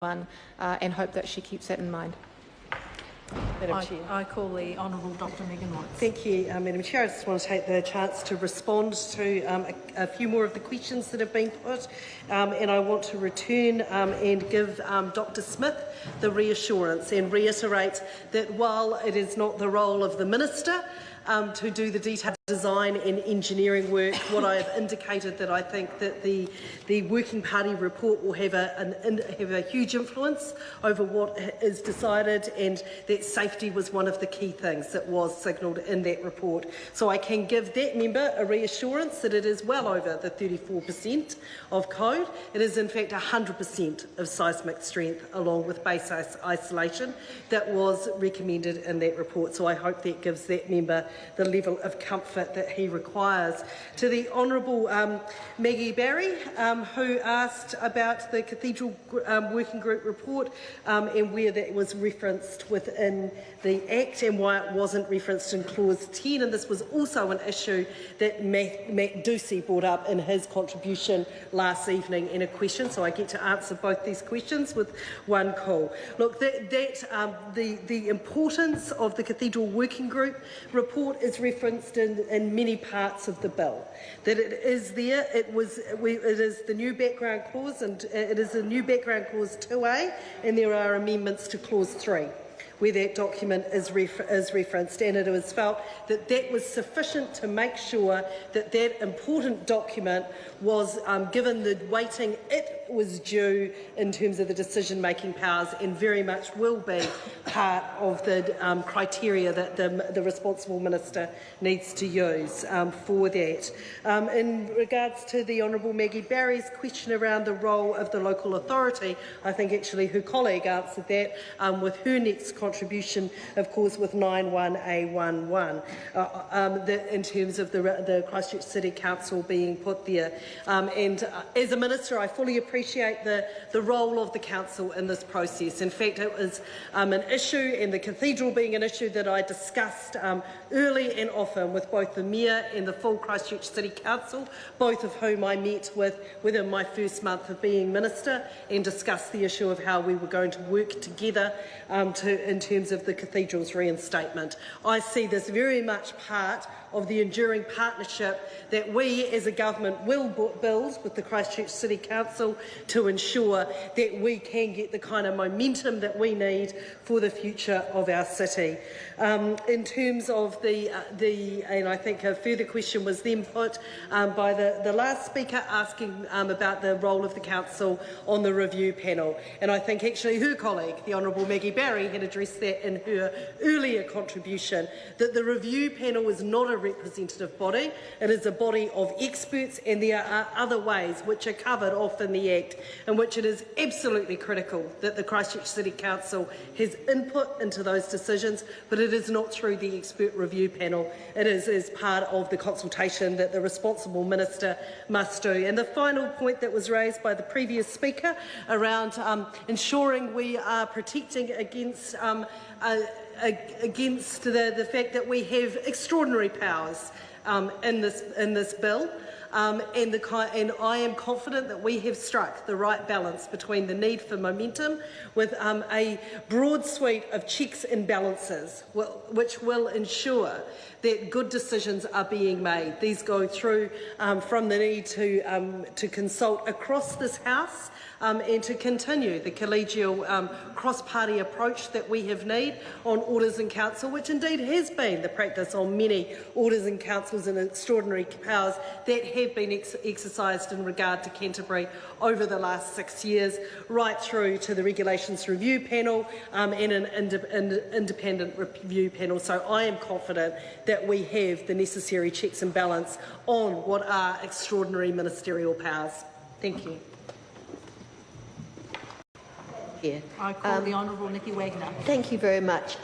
and hope that she keeps that in mind. Madam Chair. I call the Honourable Dr Megan Watts. Thank you, Madam Chair. I just want to take the chance to respond to a few more of the questions that have been put, and I want to return and give Dr Smith the reassurance and reiterate that while it is not the role of the Minister to do the detailed design and engineering work, what I have indicated that I think that the Working Party report will have a huge influence over what is decided, and that safety was one of the key things that was signalled in that report. So I can give that member a reassurance that it is well over the 34% of code. It is in fact 100% of seismic strength along with base isolation that was recommended in that report. So I hope that gives that member the level of comfort that he requires. To the Honourable Maggie Barry, who asked about the Cathedral Working Group report and where that was referenced within the Act and why it wasn't referenced in Clause 10, and this was also an issue that Matt Ducey brought up in his contribution last evening in a question, so I get to answer both these questions with one call. Look, the importance of the Cathedral Working Group report is referenced in many parts of the bill. That it is there, it is the new background clause, and it is a new background clause 2A, and there are amendments to clause 3 where that document is referenced, and it was felt that that was sufficient to make sure that that important document was given the weighting it was due in terms of the decision-making powers, and very much will be part of the criteria that the responsible minister needs to use for that. In regards to the Honourable Maggie Barry's question around the role of the local authority, I think actually her colleague answered that with her next contribution, of course, with 91A11, in terms of the Christchurch City Council being put there. And as a minister, I fully appreciate the role of the council in this process. In fact, it was an issue, and the cathedral being an issue that I discussed early and often with both the Mayor and the full Christchurch City Council, both of whom I met with within my first month of being minister, and discussed the issue of how we were going to work together in terms of the cathedral's reinstatement. I see this very much part of the enduring partnership that we as a government will build with the Christchurch City Council to ensure that we can get the kind of momentum that we need for the future of our city. In terms of and I think a further question was then put by the last speaker asking about the role of the council on the review panel, and I think actually her colleague, the Honourable Maggie Barry, had addressed that in her earlier contribution, that the review panel is not a representative body, it is a body of experts, and there are other ways which are covered off in the Act in which it is absolutely critical that the Christchurch City Council has input into those decisions, but it is not through the expert review panel. It is as part of the consultation that the responsible minister must do. And the final point that was raised by the previous speaker around ensuring we are protecting against the fact that we have extraordinary powers in this bill. And I am confident that we have struck the right balance between the need for momentum with a broad suite of checks and balances which will ensure that good decisions are being made. These go through from the need to consult across this House and to continue the collegial cross-party approach that we have need on orders in council, which indeed has been the practice on many orders in councils and extraordinary powers that have been exercised in regard to Canterbury over the last 6 years, right through to the Regulations Review Panel and an independent review panel. So I am confident that we have the necessary checks and balance on what are extraordinary ministerial powers. Thank you. I call the Honourable Nikki Wagner. Thank you very much.